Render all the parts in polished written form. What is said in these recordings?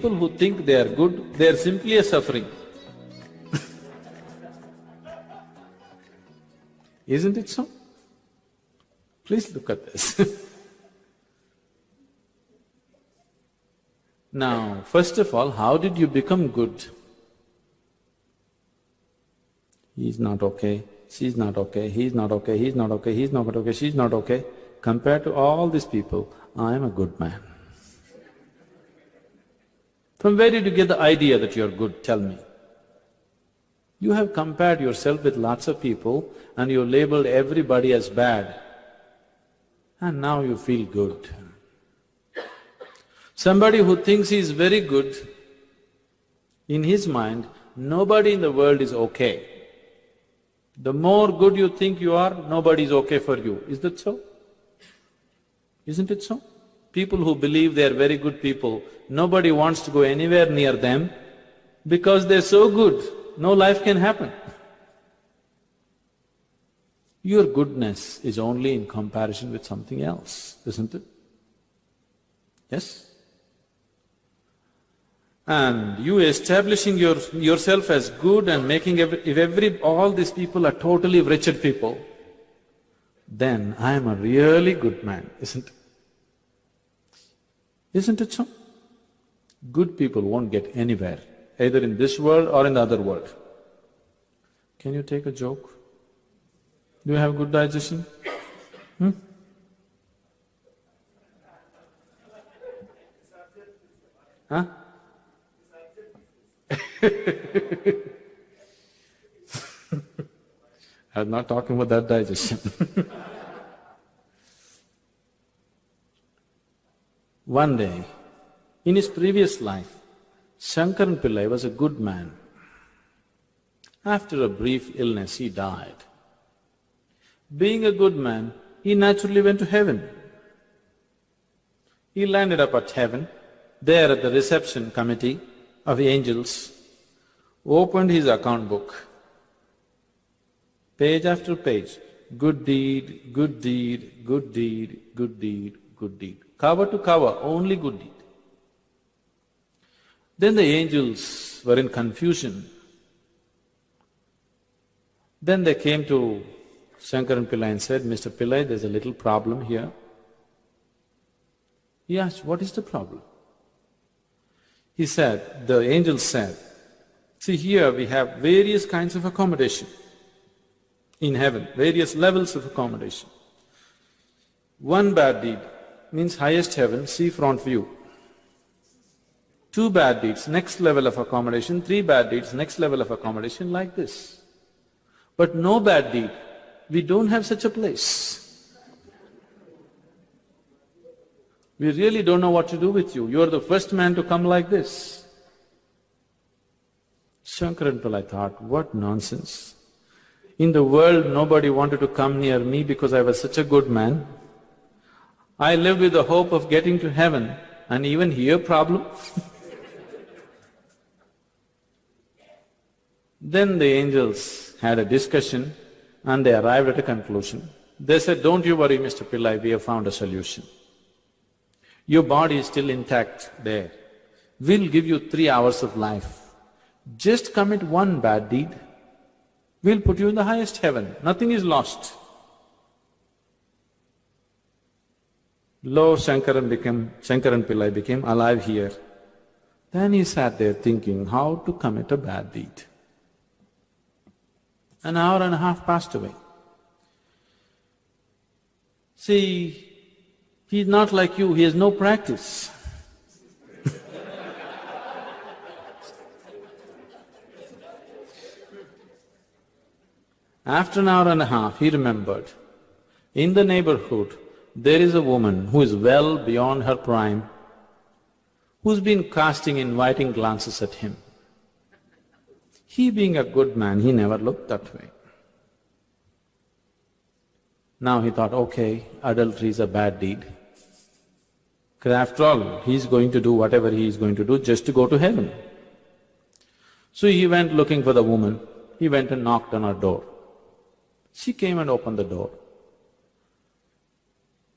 people who think they are good, they are simply a suffering. Isn't it so? Please look at this. Now, first of all, how did you become good? He's not okay, she's not okay, he's not okay, he's not okay, he's not okay, she's not okay. Compared to all these people, I am a good man. From where did you get the idea that you're good? Tell me. You have compared yourself with lots of people and you labeled everybody as bad, and now you feel good. Somebody who thinks he is very good, in his mind, nobody in the world is okay. The more good you think you are, nobody is okay for you. Is that so? Isn't it so? People who believe they are very good people, nobody wants to go anywhere near them because they're so good, no life can happen. Your goodness is only in comparison with something else, isn't it? Yes? And you establishing yourself as good and making all these people are totally wretched people, then I am a really good man, isn't it? Isn't it so? Good people won't get anywhere, either in this world or in the other world. Can you take a joke? Do you have good digestion? Huh? I'm not talking about that digestion. One day, in his previous life, Shankaran Pillai was a good man. After a brief illness, he died. Being a good man, he naturally went to heaven. He landed up at heaven, there at the reception committee of the angels, opened his account book. Page after page, good deed, good deed, good deed, good deed, good deed. Cover to cover, only good deed. Then the angels were in confusion. Then they came to Shankaran Pillai and said, Mr. Pillai, there's a little problem here. He asked, what is the problem? He said, the angels said, see here we have various kinds of accommodation in heaven, various levels of accommodation. One bad deed means highest heaven, sea front view. 2 bad deeds, next level of accommodation, 3 bad deeds, next level of accommodation, like this. But no bad deed, we don't have such a place. We really don't know what to do with you. You are the first man to come like this. Shankaran Pillai thought, what nonsense. In the world, nobody wanted to come near me because I was such a good man. I lived with the hope of getting to heaven, and even here problem. Then the angels had a discussion and they arrived at a conclusion. They said, don't you worry, Mr. Pillai, we have found a solution. Your body is still intact there. We'll give you 3 hours of life. Just commit one bad deed, we'll put you in the highest heaven. Nothing is lost. Lo, Shankaran Pillai became alive here. Then he sat there thinking how to commit a bad deed. An hour and a half passed away. See, he's not like you, he has no practice. After an hour and a half, he remembered, in the neighborhood, there is a woman who is well beyond her prime, who's been casting inviting glances at him. He being a good man, he never looked that way. Now he thought, okay, adultery is a bad deed. Because after all, he's going to do whatever he is going to do just to go to heaven. So he went looking for the woman, he went and knocked on her door. She came and opened the door.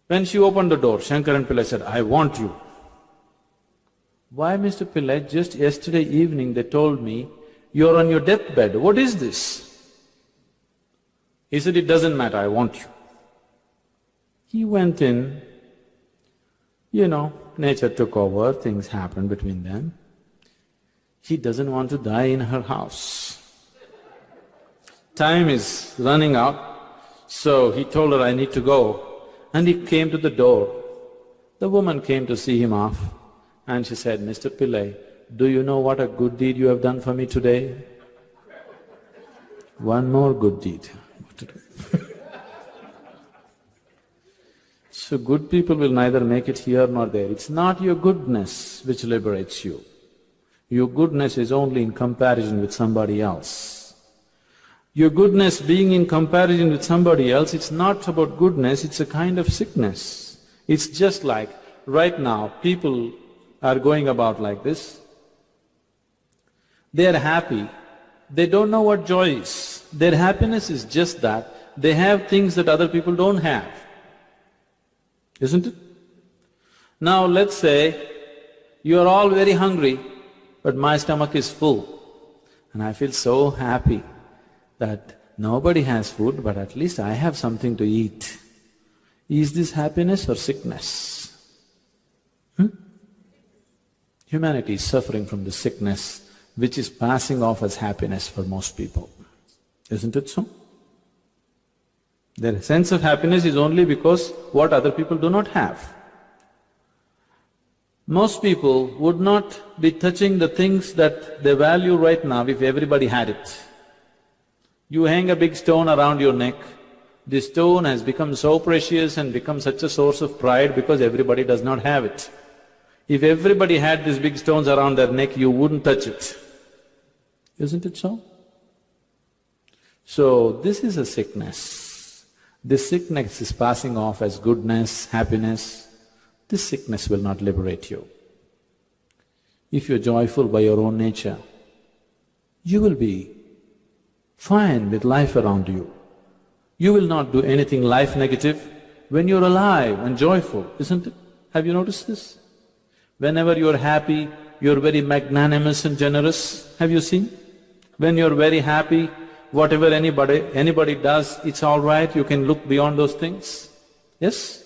When she opened the door, Shankaran Pillai said, I want you. Why, Mr. Pillai, just yesterday evening they told me, you're on your deathbed, what is this? He said, it doesn't matter, I want you. He went in, nature took over, things happened between them. He doesn't want to die in her house. Time is running out, so he told her, I need to go. And he came to the door. The woman came to see him off and she said, Mr. Pillai, do you know what a good deed you have done for me today? One more good deed. What to do? So good people will neither make it here nor there. It's not your goodness which liberates you. Your goodness is only in comparison with somebody else. Your goodness being in comparison with somebody else, it's not about goodness, it's a kind of sickness. It's just like, right now, people are going about like this. They are happy, they don't know what joy is. Their happiness is just that they have things that other people don't have, isn't it? Now let's say, you are all very hungry, but my stomach is full, and I feel so happy that nobody has food, but at least I have something to eat. Is this happiness or sickness? Humanity is suffering from the sickness which is passing off as happiness for most people, isn't it so? Their sense of happiness is only because what other people do not have. Most people would not be touching the things that they value right now if everybody had it. You hang a big stone around your neck, this stone has become so precious and become such a source of pride because everybody does not have it. If everybody had these big stones around their neck, you wouldn't touch it. Isn't it so? So, this is a sickness. This sickness is passing off as goodness, happiness. This sickness will not liberate you. If you're joyful by your own nature, you will be fine with life around you. You will not do anything life negative when you're alive and joyful, isn't it? Have you noticed this? Whenever you're happy, you're very magnanimous and generous, have you seen? When you're very happy, whatever anybody does, it's all right, you can look beyond those things. Yes?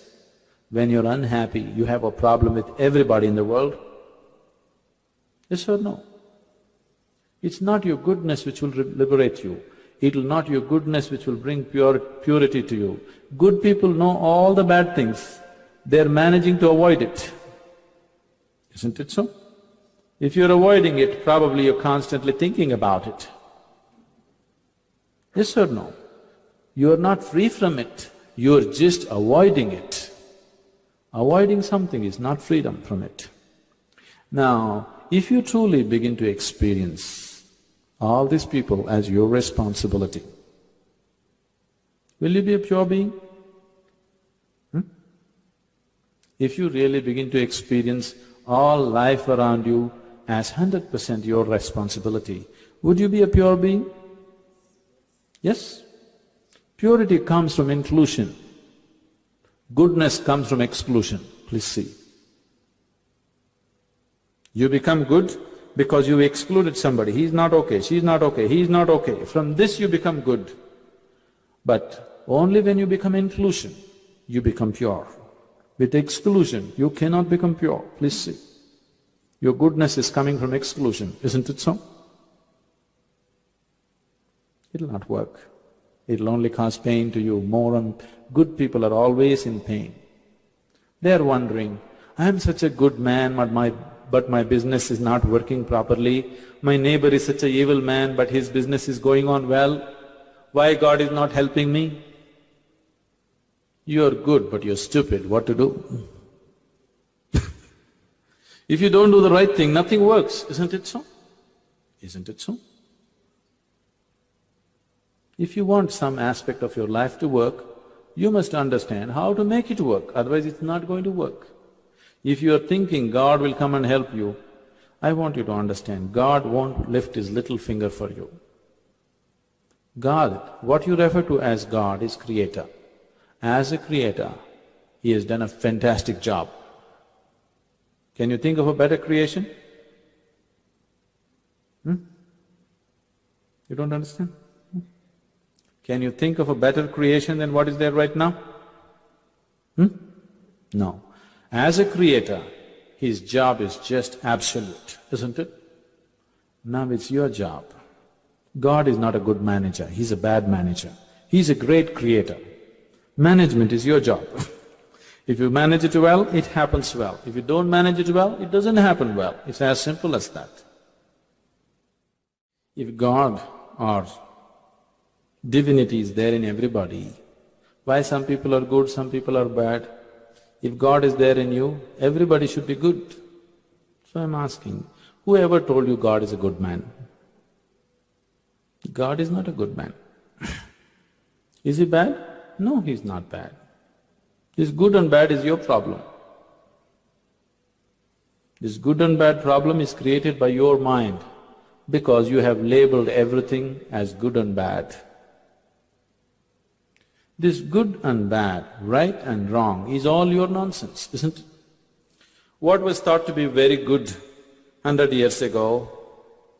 When you're unhappy, you have a problem with everybody in the world. Yes or no? It's not your goodness which will liberate you. It'll not your goodness which will bring purity to you. Good people know all the bad things, they're managing to avoid it. Isn't it so? If you're avoiding it, probably you're constantly thinking about it. Yes or no? You're not free from it, you're just avoiding it. Avoiding something is not freedom from it. Now, if you truly begin to experience all these people as your responsibility, will you be a pure being? If you really begin to experience all life around you as 100% your responsibility, would you be a pure being? Yes? Purity comes from inclusion. Goodness comes from exclusion. Please see. You become good because you excluded somebody. He's not okay, she's not okay, he's not okay. From this you become good. But only when you become inclusion, you become pure. With exclusion, you cannot become pure. Please see. Your goodness is coming from exclusion, isn't it so? It'll not work. It'll only cause pain to you more, and good people are always in pain. They are wondering, I am such a good man, but my business is not working properly. My neighbor is such an evil man, but his business is going on well. Why God is not helping me? You're good, but you're stupid. What to do? If you don't do the right thing, nothing works, isn't it so? Isn't it so? If you want some aspect of your life to work, you must understand how to make it work, otherwise it's not going to work. If you are thinking God will come and help you, I want you to understand, God won't lift His little finger for you. God, what you refer to as God, is Creator. As a Creator, He has done a fantastic job. Can you think of a better creation? You don't understand? Can you think of a better creation than what is there right now? No. As a creator, his job is just absolute, isn't it? Now it's your job. God is not a good manager, he's a bad manager. He's a great creator. Management is your job. If you manage it well, it happens well. If you don't manage it well, it doesn't happen well. It's as simple as that. If God or divinity is there in everybody, why some people are good, some people are bad? If God is there in you, everybody should be good. So I'm asking, whoever told you God is a good man? God is not a good man. Is he bad? No, he's not bad. This good and bad is your problem. This good and bad problem is created by your mind because you have labeled everything as good and bad. This good and bad, right and wrong is all your nonsense, isn't it? What was thought to be very good 100 years ago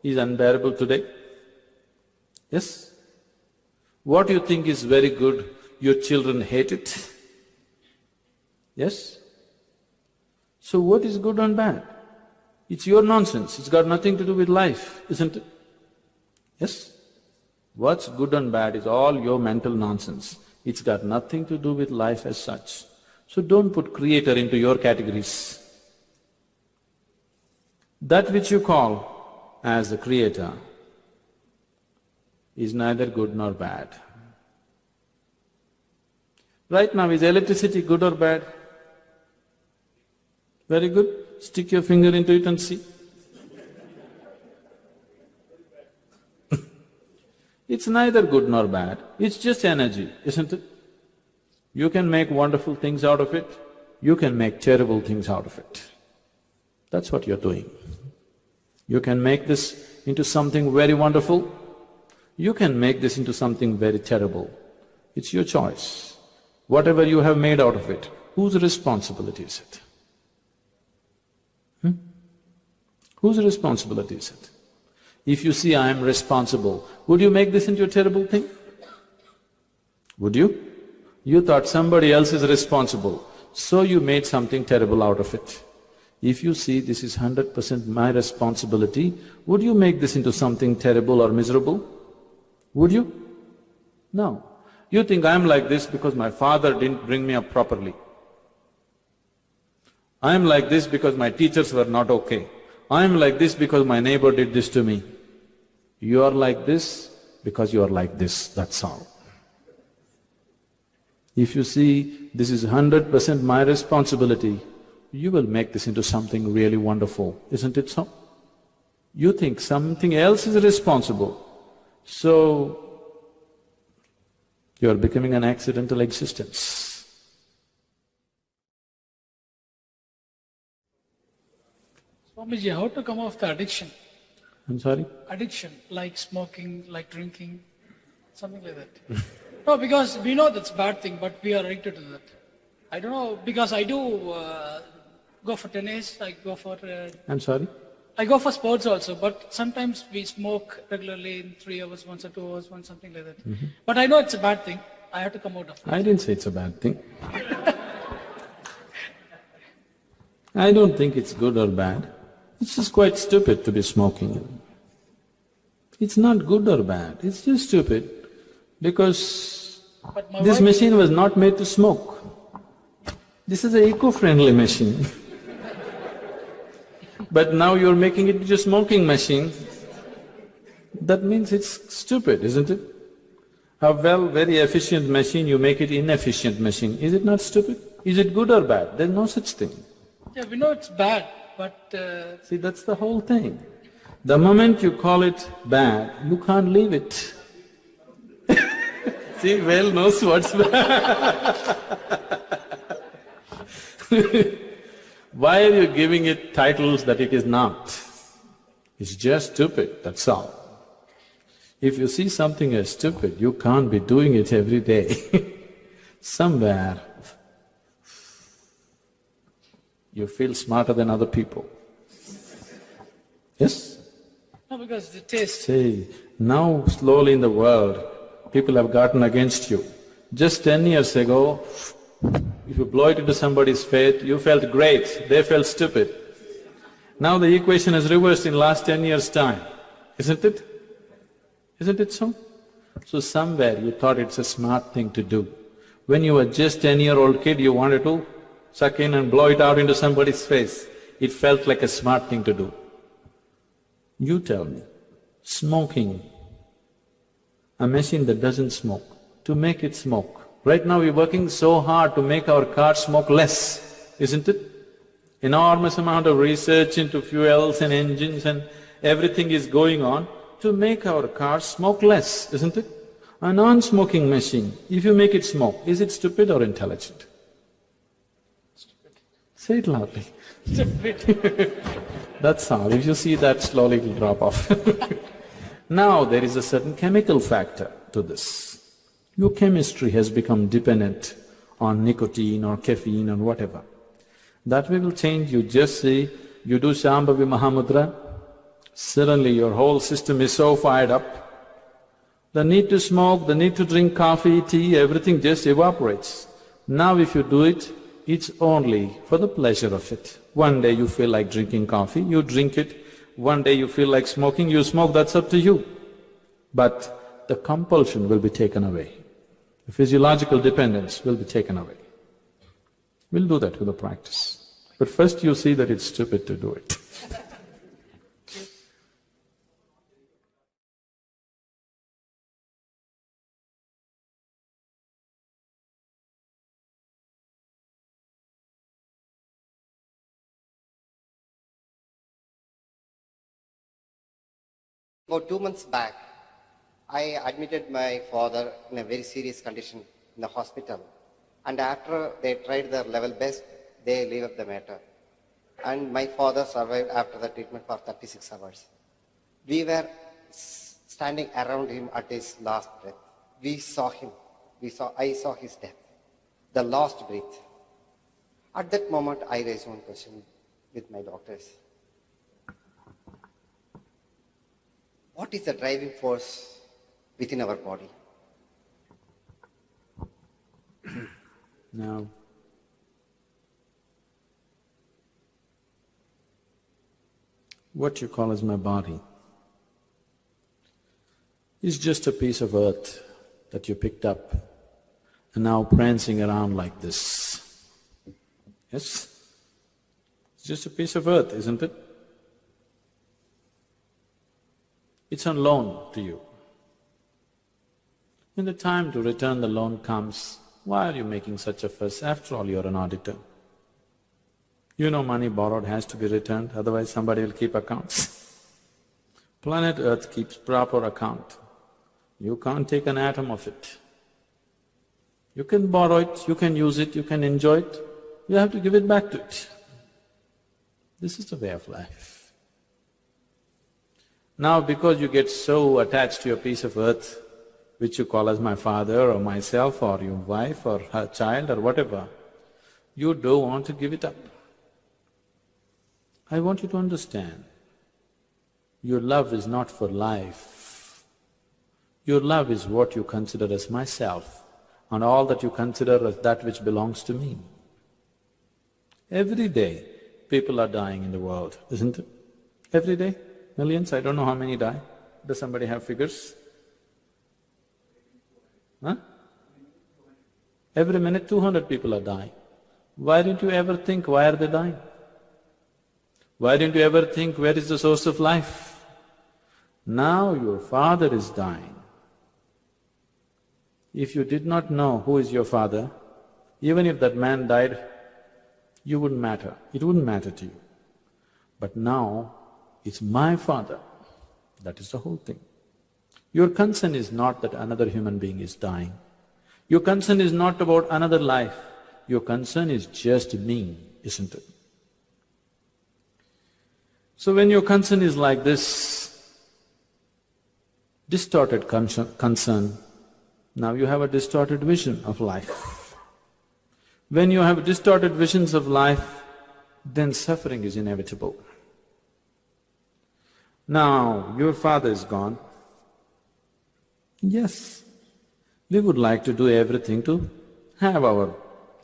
is unbearable today. Yes? What you think is very good, your children hate it. Yes? So what is good and bad? It's your nonsense, it's got nothing to do with life, isn't it? Yes? What's good and bad is all your mental nonsense. It's got nothing to do with life as such. So don't put creator into your categories. That which you call as the creator is neither good nor bad. Right now, is electricity good or bad? Very good. Stick your finger into it and see. It's neither good nor bad, it's just energy, isn't it? You can make wonderful things out of it, you can make terrible things out of it. That's what you're doing. You can make this into something very wonderful, you can make this into something very terrible. It's your choice. Whatever you have made out of it, whose responsibility is it? Whose responsibility is it? If you see I am responsible, would you make this into a terrible thing? Would you? You thought somebody else is responsible, so you made something terrible out of it. If you see this is 100% my responsibility, would you make this into something terrible or miserable? Would you? No. You think I'm like this because my father didn't bring me up properly. I'm like this because my teachers were not okay. I'm like this because my neighbor did this to me. You are like this because you are like this, that's all. If you see this is 100% my responsibility, you will make this into something really wonderful, isn't it so? You think something else is responsible, so you are becoming an accidental existence. Swamiji, how to come off the addiction? I'm sorry? Addiction, like smoking, like drinking, something like that. No, because we know that's a bad thing, but we are addicted to that. I don't know, because I do go for tennis, I go for… I'm sorry? I go for sports also, but sometimes we smoke regularly in 3 hours once or 2 hours once, something like that. But I know it's a bad thing, I have to come out of it. I didn't say it's a bad thing. I don't think it's good or bad. It's just quite stupid to be smoking. It's not good or bad, it's just stupid because this machine was not made to smoke. This is an eco-friendly machine. But now you're making it into a smoking machine. That means it's stupid, isn't it? A very efficient machine, you make it inefficient machine. Is it not stupid? Is it good or bad? There's no such thing. Yeah, we know it's bad, but… See, that's the whole thing. The moment you call it bad, you can't leave it. See, well knows what's bad. Why are you giving it titles that it is not? It's just stupid, that's all. If you see something as stupid, you can't be doing it every day. Somewhere You feel smarter than other people. Yes? No, because the taste. See, now slowly in the world, people have gotten against you. Just 10 years ago, if you blow it into somebody's face, you felt great, they felt stupid. Now the equation is reversed in last 10 years' time, isn't it? Isn't it so? So somewhere you thought it's a smart thing to do. When you were just 10-year-old kid, you wanted to suck in and blow it out into somebody's face. It felt like a smart thing to do. You tell me, smoking, a machine that doesn't smoke, to make it smoke. Right now we're working so hard to make our cars smoke less, isn't it? Enormous amount of research into fuels and engines and everything is going on to make our cars smoke less, isn't it? A non-smoking machine, if you make it smoke, is it stupid or intelligent? Stupid. Say it loudly. Stupid. That's all. If you see that, slowly it will drop off. Now there is a certain chemical factor to this. Your chemistry has become dependent on nicotine or caffeine or whatever. That way will change. You just see, you do Shambhavi Mahamudra, suddenly your whole system is so fired up. The need to smoke, the need to drink coffee, tea, everything just evaporates. Now if you do it, it's only for the pleasure of it. One day you feel like drinking coffee, you drink it. One day you feel like smoking, you smoke, that's up to you. But the compulsion will be taken away. The physiological dependence will be taken away. We'll do that with the practice. But first you see that it's stupid to do it. About 2 months back, I admitted my father in a very serious condition in the hospital. And after they tried their level best, they leave up the matter. And my father survived after the treatment for 36 hours. We were standing around him at his last breath. We saw him. I saw his death, the last breath. At that moment, I raised one question with my doctors. What is the driving force within our body? Now, what you call as my body is just a piece of earth that you picked up and now prancing around like this. Yes? It's just a piece of earth, isn't it? It's on loan to you. When the time to return the loan comes, why are you making such a fuss? After all, you're an auditor. You know money borrowed has to be returned, otherwise somebody will keep accounts. Planet Earth keeps proper account. You can't take an atom of it. You can borrow it, you can use it, you can enjoy it, you have to give it back to it. This is the way of life. Now because you get so attached to your piece of earth, which you call as my father or myself or your wife or her child or whatever, you don't want to give it up. I want you to understand, your love is not for life. Your love is what you consider as myself and all that you consider as that which belongs to me. Every day people are dying in the world, isn't it? Every day? Millions? I don't know how many die. Does somebody have figures? Huh? Every minute 200 people are dying. Why didn't you ever think, why are they dying? Why didn't you ever think, where is the source of life? Now your father is dying. If you did not know who is your father, even if that man died, you wouldn't matter, it wouldn't matter to you. But now, it's my father, that is the whole thing. Your concern is not that another human being is dying. Your concern is not about another life. Your concern is just me, isn't it? So when your concern is like this, distorted concern, now you have a distorted vision of life. When you have distorted visions of life, then suffering is inevitable. Now, your father is gone. Yes, we would like to do everything to have our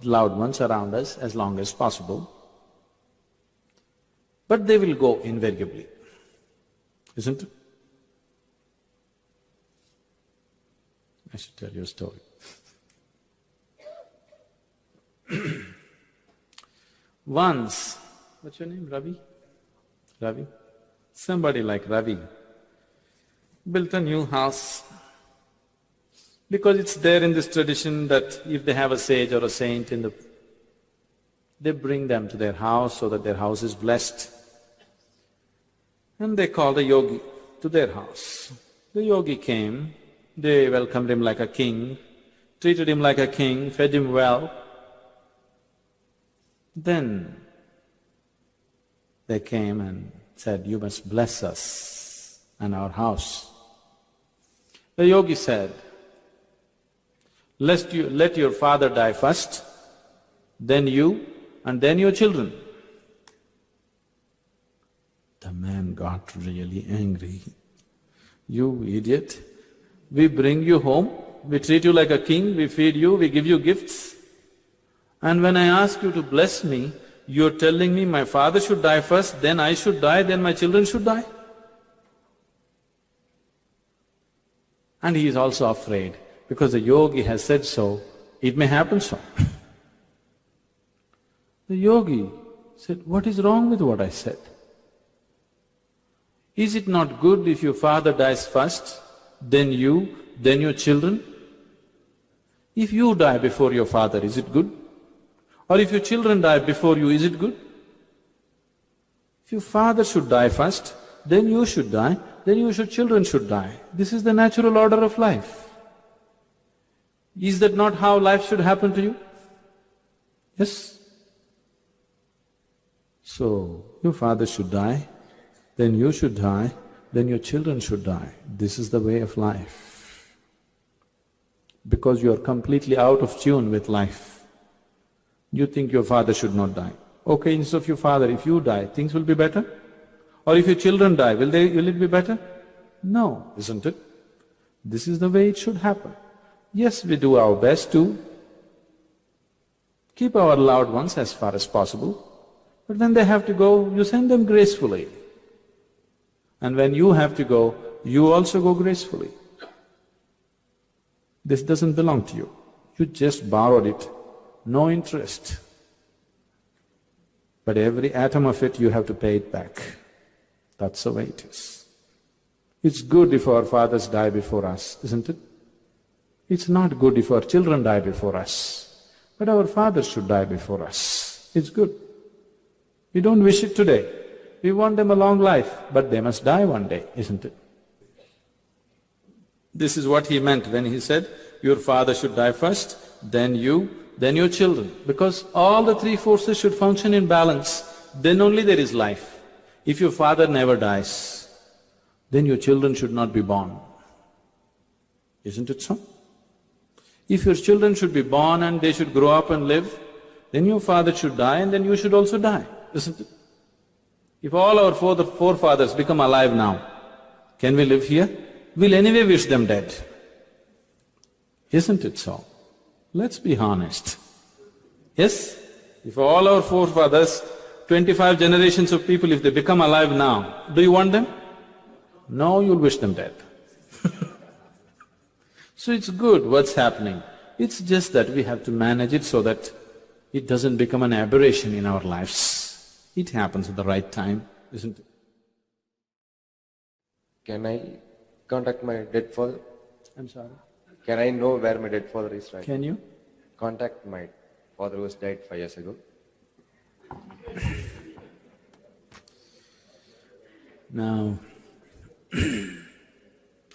loved ones around us as long as possible, but they will go invariably, isn't it? I should tell you a story. Once, what's your name, Ravi? Ravi? Somebody like Ravi built a new house because it's there in this tradition that if they have a sage or a saint they bring them to their house so that their house is blessed. And they called a yogi to their house. The yogi came, they welcomed him like a king, treated him like a king, fed him well. Then they came and said, "You must bless us and our house." The yogi said, let your father die first, then you, and then your children." The man got really angry. "You idiot, we bring you home, we treat you like a king, we feed you, we give you gifts, and when I ask you to bless me, you're telling me my father should die first, then I should die, then my children should die?" And he is also afraid, because the yogi has said so, it may happen so. The yogi said, "What is wrong with what I said? Is it not good if your father dies first, then you, then your children? If you die before your father, is it good? Or if your children die before you, is it good? If your father should die first, then you should die, then your children should die. This is the natural order of life. Is that not how life should happen to you? Yes? So, your father should die, then you should die, then your children should die. This is the way of life. Because you are completely out of tune with life. You think your father should not die. Okay, instead of your father, if you die, things will be better? Or if your children die, will it be better? No, isn't it? This is the way it should happen. Yes, we do our best to keep our loved ones as far as possible, but when they have to go, you send them gracefully. And when you have to go, you also go gracefully. This doesn't belong to you. You just borrowed it, no interest. But every atom of it, you have to pay it back. That's the way it is. It's good if our fathers die before us, isn't it? It's not good if our children die before us, but our fathers should die before us. It's good. We don't wish it today. We want them a long life, but they must die one day, isn't it? This is what he meant when he said, your father should die first, then you, then your children. Because all the three forces should function in balance, then only there is life. If your father never dies, then your children should not be born. Isn't it so? If your children should be born and they should grow up and live, then your father should die and then you should also die, isn't it? If all our forefathers become alive now, can we live here? We'll anyway wish them dead. Isn't it so? Let's be honest. Yes? If all our forefathers, 25 generations of people, if they become alive now, do you want them? No, you'll wish them dead. So it's good what's happening. It's just that we have to manage it so that it doesn't become an aberration in our lives. It happens at the right time, isn't it? Can I contact my dead father? I'm sorry? Can I know where my dead father is right? Can you? Contact my father who was died 5 years ago. Now,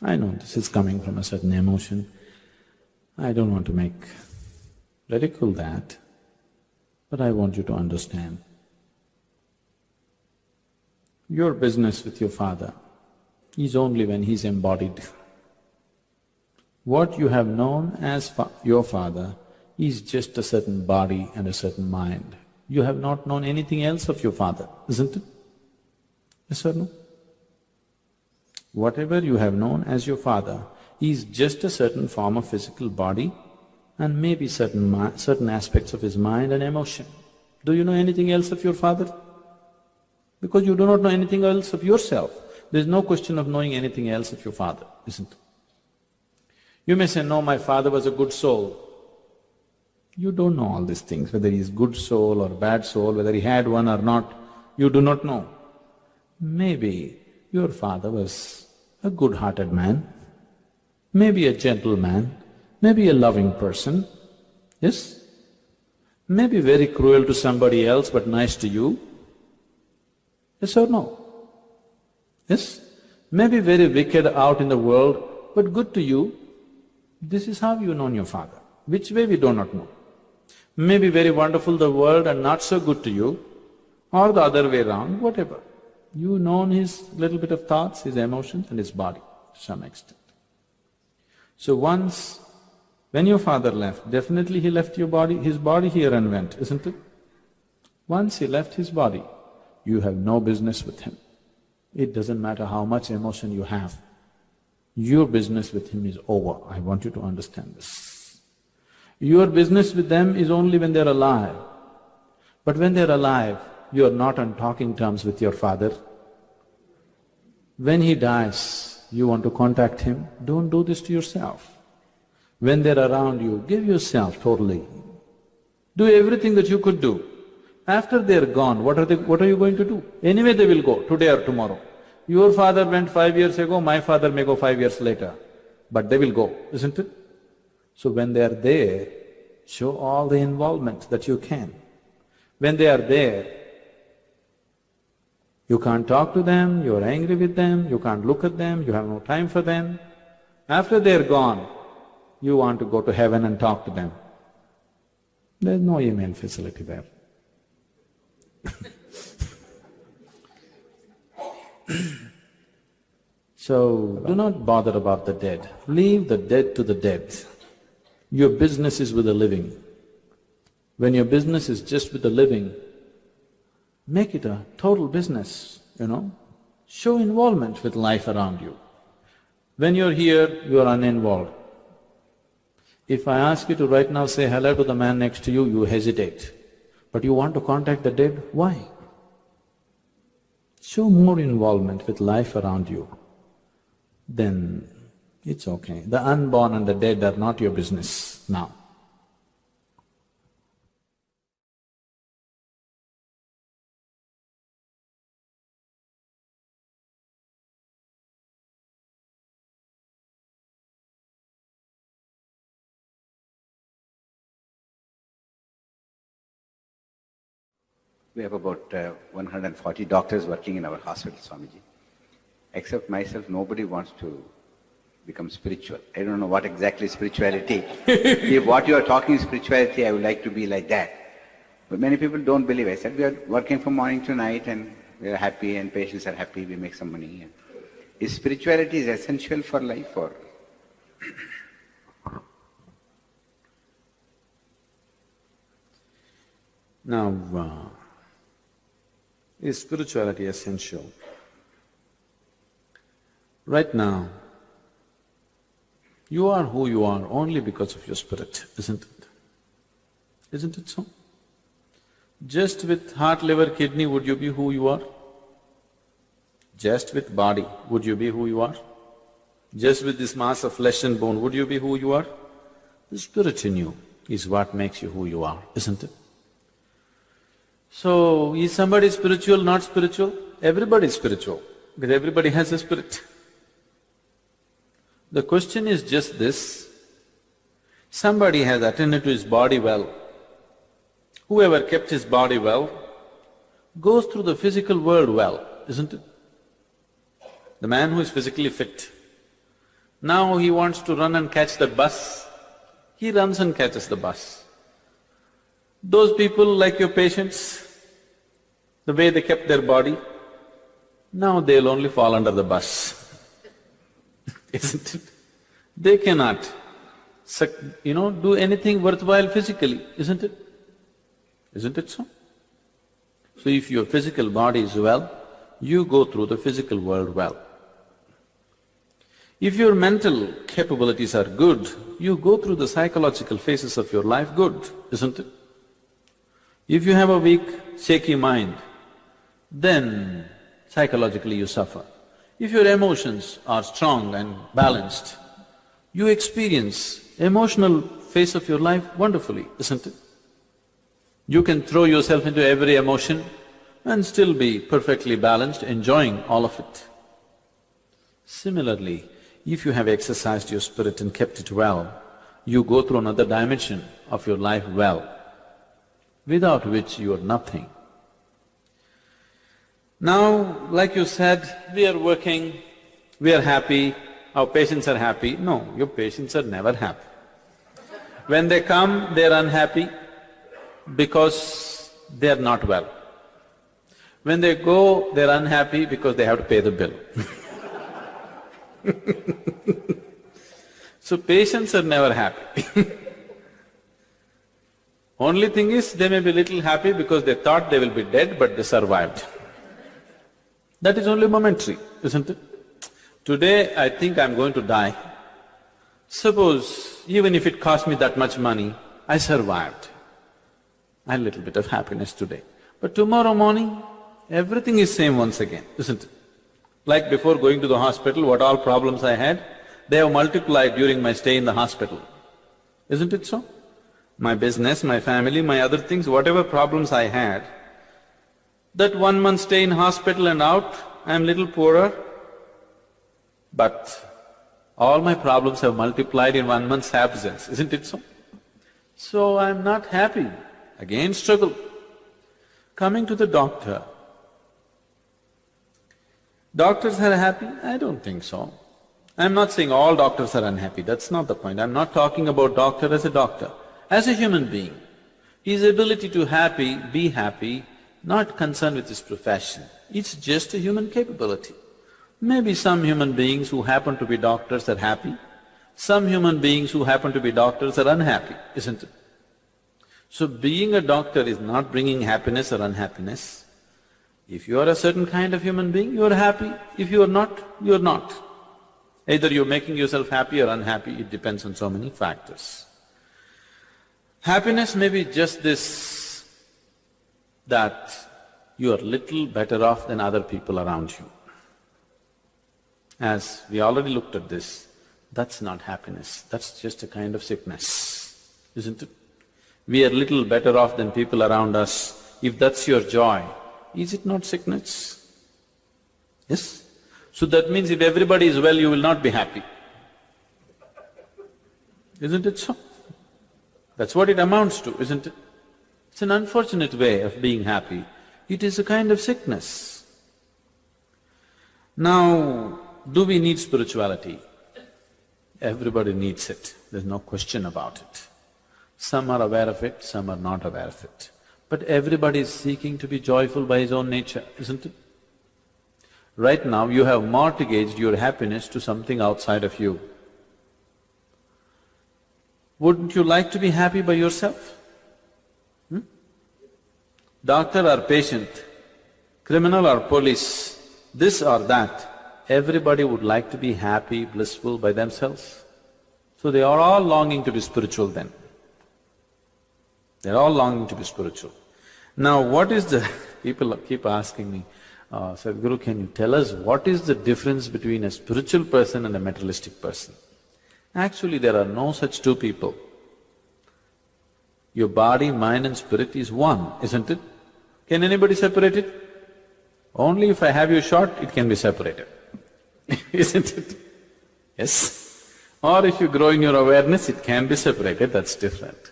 I know this is coming from a certain emotion. I don't want to ridicule that, but I want you to understand. Your business with your father is only when he's embodied. What you have known as your father is just a certain body and a certain mind. You have not known anything else of your father, isn't it? Yes or no? Whatever you have known as your father is just a certain form of physical body and maybe certain aspects of his mind and emotion. Do you know anything else of your father? Because you do not know anything else of yourself, there is no question of knowing anything else of your father, isn't it? You may say, no, my father was a good soul. You don't know all these things, whether he is good soul or bad soul, whether he had one or not, you do not know. Maybe your father was a good-hearted man, maybe a gentle man, maybe a loving person, yes? Maybe very cruel to somebody else but nice to you, yes or no? Yes? Maybe very wicked out in the world but good to you. This is how you know your father. Which way we do not know. Maybe very wonderful the world and not so good to you, or the other way around, whatever. You know his little bit of thoughts, his emotions and his body to some extent. So once, when your father left, definitely he left his body here and went, isn't it? Once he left his body, you have no business with him. It doesn't matter how much emotion you have. Your business with him is over. I want you to understand this. Your business with them is only when they're alive. But when they're alive, you're not on talking terms with your father. When he dies, you want to contact him, don't do this to yourself. When they're around you, give yourself totally. Do everything that you could do. After they're gone, what are you going to do? Anyway they will go, today or tomorrow. Your father went 5 years ago, my father may go 5 years later, but they will go, isn't it? So when they are there, show all the involvement that you can. When they are there, you can't talk to them, you're angry with them, you can't look at them, you have no time for them. After they're gone, you want to go to heaven and talk to them. There's no email facility there. So, do not bother about the dead. Leave the dead to the dead. Your business is with the living. When your business is just with the living, make it a total business, you know. Show involvement with life around you. When you're here, you're uninvolved. If I ask you to right now say hello to the man next to you, you hesitate. But you want to contact the dead, why? Show more involvement with life around you, then it's okay. The unborn and the dead are not your business now. We have about 140 doctors working in our hospital, Swamiji. Except myself, nobody wants to become spiritual. I don't know what exactly spirituality. If what you are talking is spirituality, I would like to be like that. But many people don't believe. I said, we are working from morning to night and we are happy and patients are happy, we make some money. Is spirituality is essential for life or? Now, is spirituality essential? Right now, you are who you are only because of your spirit, isn't it? Isn't it so? Just with heart, liver, kidney, would you be who you are? Just with body, would you be who you are? Just with this mass of flesh and bone, would you be who you are? The spirit in you is what makes you who you are, isn't it? So, is somebody spiritual, not spiritual? Everybody is spiritual, because everybody has a spirit. The question is just this, somebody has attended to his body well. Whoever kept his body well goes through the physical world well, isn't it? The man who is physically fit, now he wants to run and catch that bus, he runs and catches the bus. Those people like your patients, the way they kept their body, now they'll only fall under the bus. Isn't it? They cannot, do anything worthwhile physically, isn't it? Isn't it so? So if your physical body is well, you go through the physical world well. If your mental capabilities are good, you go through the psychological phases of your life good, isn't it? If you have a weak, shaky mind, then psychologically you suffer. If your emotions are strong and balanced, you experience emotional phase of your life wonderfully, isn't it? You can throw yourself into every emotion and still be perfectly balanced, enjoying all of it. Similarly, if you have exercised your spirit and kept it well, you go through another dimension of your life well, without which you are nothing. Now, like you said, we are working, we are happy, our patients are happy. No, your patients are never happy. When they come, they are unhappy because they are not well. When they go, they are unhappy because they have to pay the bill. So patients are never happy. Only thing is, they may be little happy because they thought they will be dead, but they survived. That is only momentary, isn't it? Today, I think I'm going to die. Suppose, even if it cost me that much money, I survived. I had a little bit of happiness today. But tomorrow morning, everything is same once again, isn't it? Like before going to the hospital, what all problems I had, they have multiplied during my stay in the hospital. Isn't it so? My business, my family, my other things, whatever problems I had, that 1 month stay in hospital and out, I'm little poorer, but all my problems have multiplied in 1 month's absence, isn't it so? So I'm not happy, again struggle. Coming to the doctor, doctors are happy? I don't think so. I'm not saying all doctors are unhappy, that's not the point. I'm not talking about doctor as a doctor. As a human being, his ability to be happy, not concerned with his profession, it's just a human capability. Maybe some human beings who happen to be doctors are happy, some human beings who happen to be doctors are unhappy, isn't it? So being a doctor is not bringing happiness or unhappiness. If you are a certain kind of human being, you are happy. If you are not, you are not. Either you're making yourself happy or unhappy, it depends on so many factors. Happiness may be just this, that you are little better off than other people around you. As we already looked at this, that's not happiness, that's just a kind of sickness, isn't it? We are little better off than people around us. If that's your joy, is it not sickness? Yes? So that means if everybody is well, you will not be happy. Isn't it so? That's what it amounts to, isn't it? It's an unfortunate way of being happy. It is a kind of sickness. Now, do we need spirituality? Everybody needs it, there's no question about it. Some are aware of it, some are not aware of it. But everybody is seeking to be joyful by his own nature, isn't it? Right now, you have mortgaged your happiness to something outside of you. Wouldn't you like to be happy by yourself? Doctor or patient, criminal or police, this or that, everybody would like to be happy, blissful by themselves. So they are all longing to be spiritual then. They're all longing to be spiritual. Now what is the… people keep asking me, Sadhguru, can you tell us what is the difference between a spiritual person and a materialistic person? Actually, there are no such two people. Your body, mind and spirit is one, isn't it? Can anybody separate it? Only if I have you shot, it can be separated, isn't it? Yes? Or if you grow in your awareness, it can be separated, that's different.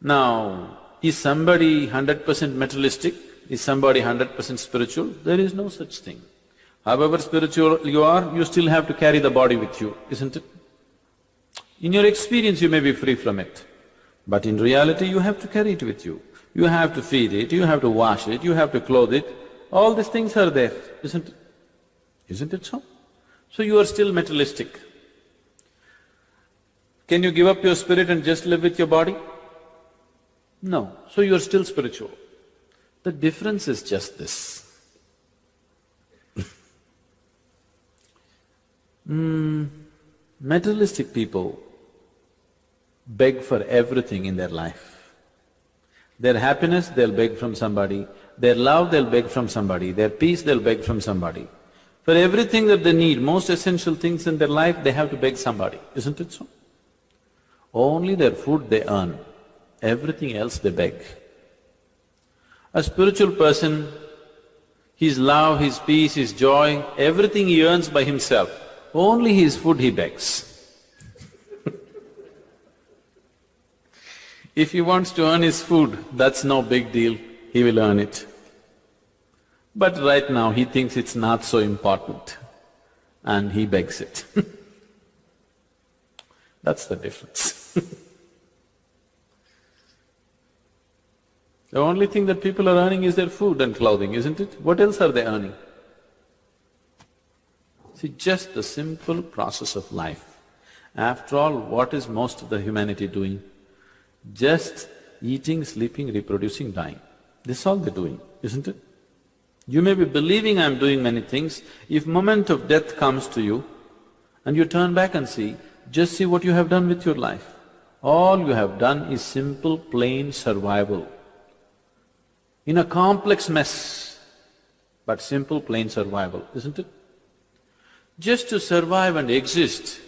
Now, is somebody 100% materialistic? Is somebody 100% spiritual? There is no such thing. However spiritual you are, you still have to carry the body with you, isn't it? In your experience, you may be free from it, but in reality, you have to carry it with you. You have to feed it, you have to wash it, you have to clothe it, all these things are there, isn't it? Isn't it so? So you are still materialistic. Can you give up your spirit and just live with your body? No, so you are still spiritual. The difference is just this. Materialistic people beg for everything in their life. Their happiness, they'll beg from somebody. Their love, they'll beg from somebody. Their peace, they'll beg from somebody. For everything that they need, most essential things in their life, they have to beg somebody, isn't it so? Only their food they earn, everything else they beg. A spiritual person, his love, his peace, his joy, everything he earns by himself, only his food he begs. If he wants to earn his food, that's no big deal, he will earn it. But right now he thinks it's not so important and he begs it. That's the difference. The only thing that people are earning is their food and clothing, isn't it? What else are they earning? See, just the simple process of life. After all, what is most of the humanity doing? Just eating, sleeping, reproducing, dying. This is all they're doing, isn't it? You may be believing I'm doing many things. If moment of death comes to you and you turn back and see, just see what you have done with your life. All you have done is simple, plain survival. In a complex mess, but simple, plain survival, isn't it? Just to survive and exist.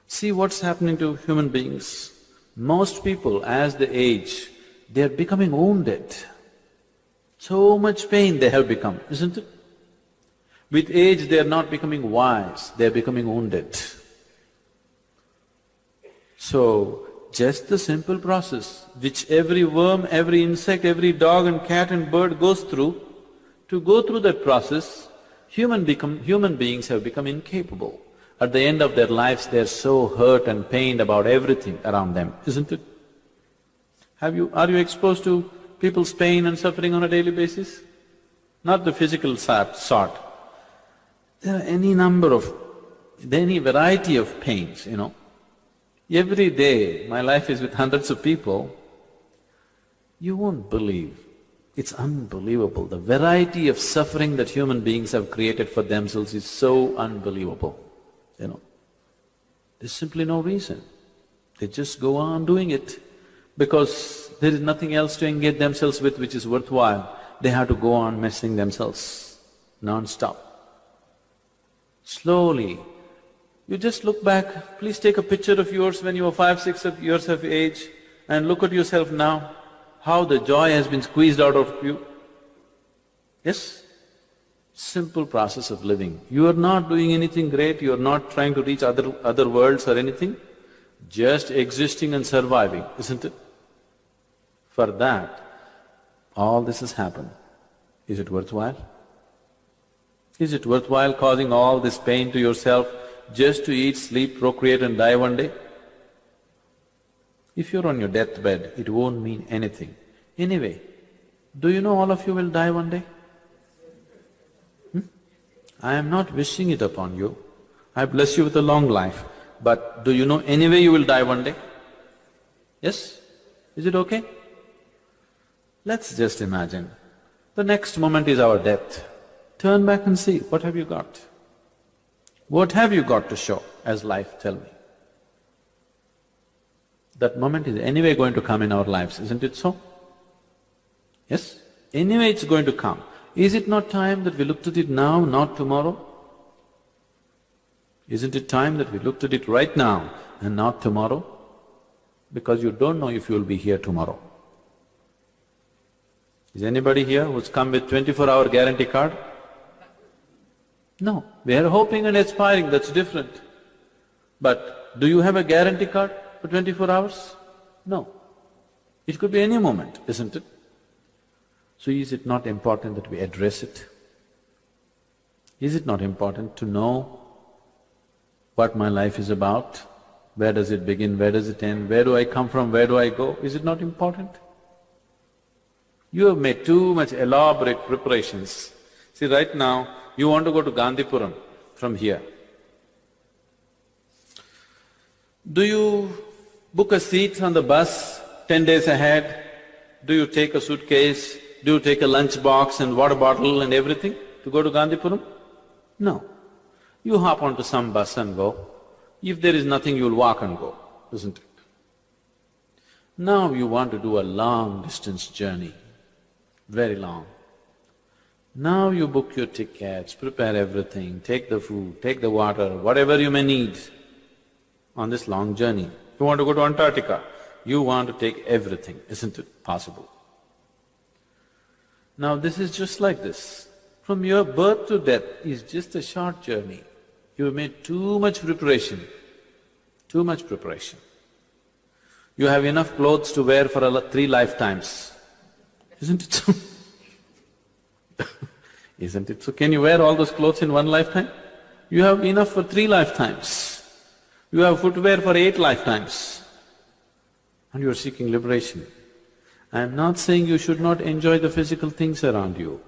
See what's happening to human beings. Most people, as they age, they're becoming wounded. So much pain they have become, isn't it? With age, they are not becoming wise, they are becoming wounded. So, just the simple process which every worm, every insect, every dog and cat and bird goes through, to go through that process, human beings have become incapable. At the end of their lives, they're so hurt and pained about everything around them, isn't it? Are you exposed to people's pain and suffering on a daily basis? Not the physical sort. There are any variety of pains, you know. Every day, my life is with hundreds of people. You won't believe, it's unbelievable. The variety of suffering that human beings have created for themselves is so unbelievable, you know. There's simply no reason. They just go on doing it because there is nothing else to engage themselves with which is worthwhile. They have to go on messing themselves non-stop. Slowly, you just look back, please take a picture of yours when you were 5, 6 years of age and look at yourself now, how the joy has been squeezed out of you. Yes? Simple process of living. You are not doing anything great, you are not trying to reach other worlds or anything, just existing and surviving, isn't it? For that, all this has happened. Is it worthwhile? Is it worthwhile causing all this pain to yourself just to eat, sleep, procreate and die one day? If you're on your deathbed, it won't mean anything. Anyway, do you know all of you will die one day? I am not wishing it upon you. I bless you with a long life. But do you know anyway you will die one day? Yes? Is it okay? Let's just imagine, the next moment is our death. Turn back and see, what have you got? What have you got to show as life, tell me? That moment is anyway going to come in our lives, isn't it so? Yes? Anyway it's going to come. Is it not time that we looked at it now, not tomorrow? Isn't it time that we looked at it right now and not tomorrow? Because you don't know if you will be here tomorrow. Is anybody here who's come with 24-hour guarantee card? No, we are hoping and aspiring, that's different. But do you have a guarantee card for 24 hours? No. It could be any moment, isn't it? So is it not important that we address it? Is it not important to know what my life is about? Where does it begin, where does it end, where do I come from, where do I go? Is it not important? You have made too much elaborate preparations. See, right now, you want to go to Gandhipuram from here. Do you book a seat on the bus 10 days ahead? Do you take a suitcase do you take a lunch box and water bottle and everything to go to Gandhipuram? No. You hop onto some bus and go. If there is nothing, you'll walk and go, isn't it? Now you want to do a long distance journey, very long. Now you book your tickets, prepare everything, take the food, take the water, whatever you may need on this long journey. You want to go to Antarctica, you want to take everything, isn't it possible? Now this is just like this. From your birth to death is just a short journey. You have made too much preparation, too much preparation. You have enough clothes to wear for 3 lifetimes, isn't it so? Isn't it so? Can you wear all those clothes in 1 lifetime? You have enough for 3 lifetimes. You have footwear for 8 lifetimes. And you are seeking liberation. I am not saying you should not enjoy the physical things around you.